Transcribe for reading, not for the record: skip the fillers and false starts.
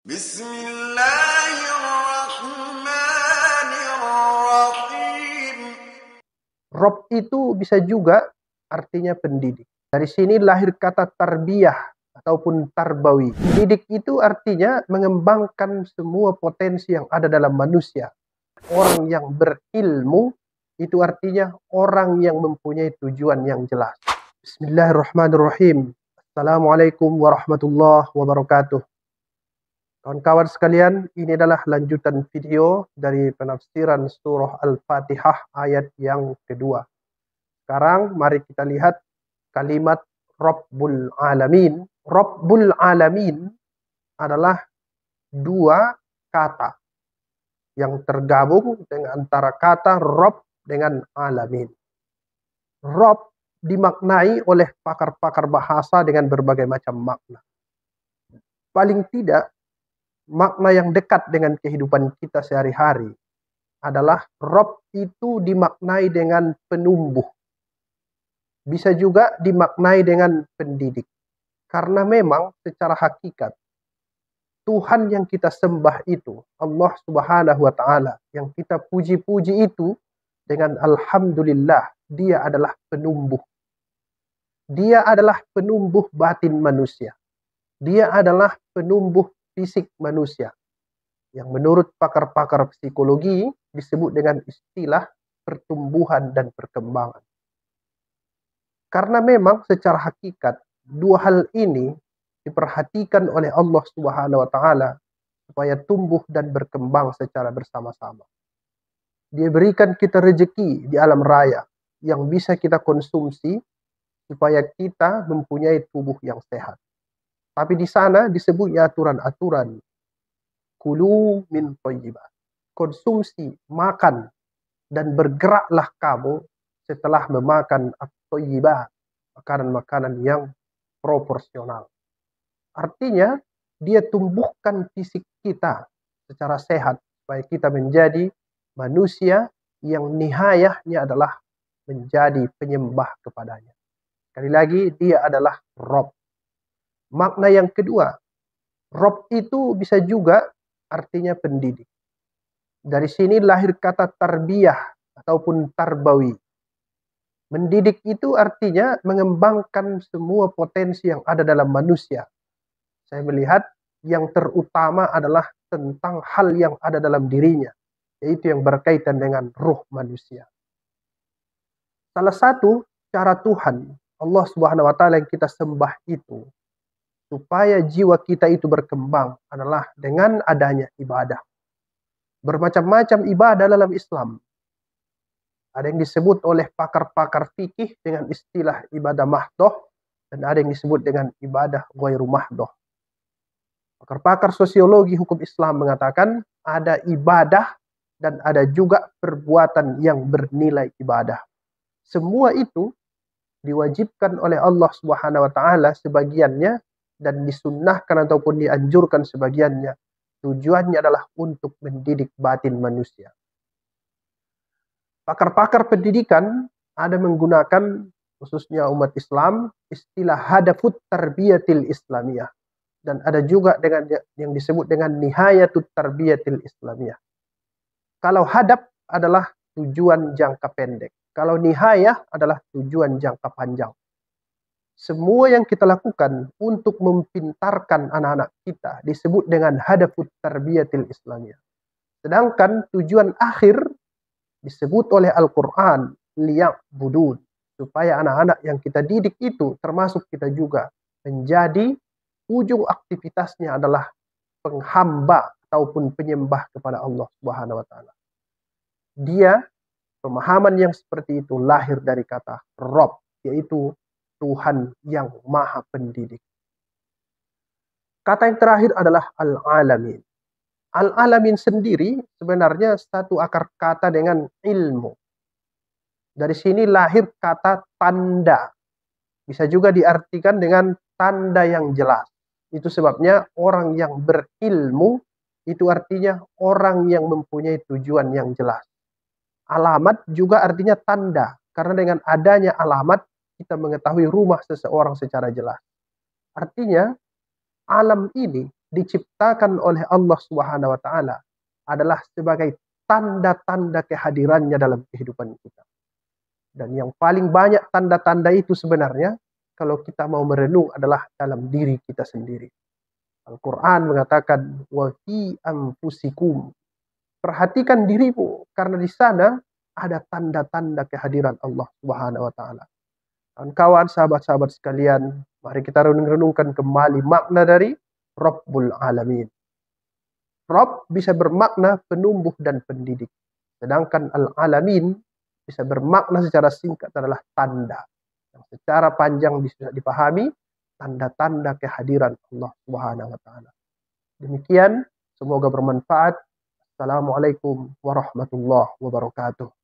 Bismillahirrahmanirrahim. Rob itu bisa juga artinya pendidik. Dari sini lahir kata tarbiyah ataupun tarbawi. Pendidik itu artinya mengembangkan semua potensi yang ada dalam manusia. Orang yang berilmu itu artinya orang yang mempunyai tujuan yang jelas. Bismillahirrahmanirrahim. Assalamualaikum warahmatullahi wabarakatuh. Kawan-kawan sekalian, ini adalah lanjutan video dari penafsiran surah Al-Fatihah ayat yang kedua. Sekarang mari kita lihat kalimat Rabbul Alamin. Rabbul Alamin adalah dua kata yang tergabung dengan antara kata Rabb dengan Alamin. Rabb dimaknai oleh pakar-pakar bahasa dengan berbagai macam makna. Paling tidak, makna yang dekat dengan kehidupan kita sehari-hari adalah Rabb itu dimaknai dengan penumbuh. Bisa juga dimaknai dengan pendidik. Karena memang secara hakikat, Tuhan yang kita sembah itu, Allah Subhanahu wa Ta'ala, yang kita puji-puji itu dengan Alhamdulillah, dia adalah penumbuh. Dia adalah penumbuh batin manusia. Dia adalah penumbuh fisik manusia. Yang menurut pakar-pakar psikologi disebut dengan istilah pertumbuhan dan perkembangan. Karena memang secara hakikat dua hal ini diperhatikan oleh Allah Subhanahu wa Ta'ala supaya tumbuh dan berkembang secara bersama-sama. Dia berikan kita rezeki di alam raya yang bisa kita konsumsi supaya kita mempunyai tubuh yang sehat. Tapi di sana disebutnya aturan-aturan. Kulu min thayyibat. Konsumsi, makan, dan bergeraklah kamu setelah memakan at-thayyibat, makanan-makanan yang proporsional. Artinya, dia tumbuhkan fisik kita secara sehat supaya kita menjadi manusia yang nihayahnya adalah menjadi penyembah kepadanya. Sekali lagi, dia adalah Rabb. Makna yang kedua, Rabb itu bisa juga artinya pendidik. Dari sini lahir kata tarbiyah ataupun tarbawi. Mendidik itu artinya mengembangkan semua potensi yang ada dalam manusia. Saya melihat yang terutama adalah tentang hal yang ada dalam dirinya, yaitu yang berkaitan dengan ruh manusia. Salah satu cara Tuhan, Allah Subhanahu wa Ta'ala yang kita sembah itu, supaya jiwa kita itu berkembang adalah dengan adanya ibadah. Bermacam-macam ibadah dalam Islam. Ada yang disebut oleh pakar-pakar fikih dengan istilah ibadah mahdoh, dan ada yang disebut dengan ibadah ghairu mahdoh. Pakar-pakar sosiologi hukum Islam mengatakan ada ibadah dan ada juga perbuatan yang bernilai ibadah. Semua itu diwajibkan oleh Allah Subhanahu wa Ta'ala sebagiannya dan disunnahkan ataupun dianjurkan sebagiannya. Tujuannya adalah untuk mendidik batin manusia. Pakar-pakar pendidikan ada menggunakan, khususnya umat Islam, istilah hadafut tarbiyatil islamiyah. Dan ada juga dengan yang disebut dengan nihayatut tarbiyatil islamiyah. Kalau hadaf adalah tujuan jangka pendek. Kalau nihayah adalah tujuan jangka panjang. Semua yang kita lakukan untuk mempintarkan anak-anak kita disebut dengan hadafut tarbiyatil islamiyah. Sedangkan tujuan akhir disebut oleh Al-Quran liya'budun, supaya anak-anak yang kita didik itu termasuk kita juga menjadi ujung aktivitasnya adalah penghamba ataupun penyembah kepada Allah Subhanahu wa Ta'ala. Dia, pemahaman yang seperti itu lahir dari kata Rabb, yaitu Tuhan yang maha pendidik. Kata yang terakhir adalah Al-Alamin. Al-Alamin sendiri sebenarnya satu akar kata dengan ilmu. Dari sini lahir kata tanda. Bisa juga diartikan dengan tanda yang jelas. Itu sebabnya orang yang berilmu itu artinya orang yang mempunyai tujuan yang jelas. Alamat juga artinya tanda. Karena dengan adanya alamat kita mengetahui rumah seseorang secara jelas. Artinya alam ini diciptakan oleh Allah Subhanahu wa taala adalah sebagai tanda-tanda kehadirannya dalam kehidupan kita. Dan yang paling banyak tanda-tanda itu sebenarnya kalau kita mau merenung adalah dalam diri kita sendiri. Al-Quran mengatakan wa fi anfusikum. Perhatikan dirimu karena di sana ada tanda-tanda kehadiran Allah Subhanahu wa taala. Kawan-kawan, sahabat-sahabat sekalian, mari kita renung-renungkan kembali makna dari Rabbul Alamin. Rabb bisa bermakna penumbuh dan pendidik. Sedangkan Al-Alamin bisa bermakna secara singkat adalah tanda. Yang secara panjang bisa dipahami tanda-tanda kehadiran Allah Subhanahu wa taala. Demikian, semoga bermanfaat. Assalamualaikum warahmatullahi wabarakatuh.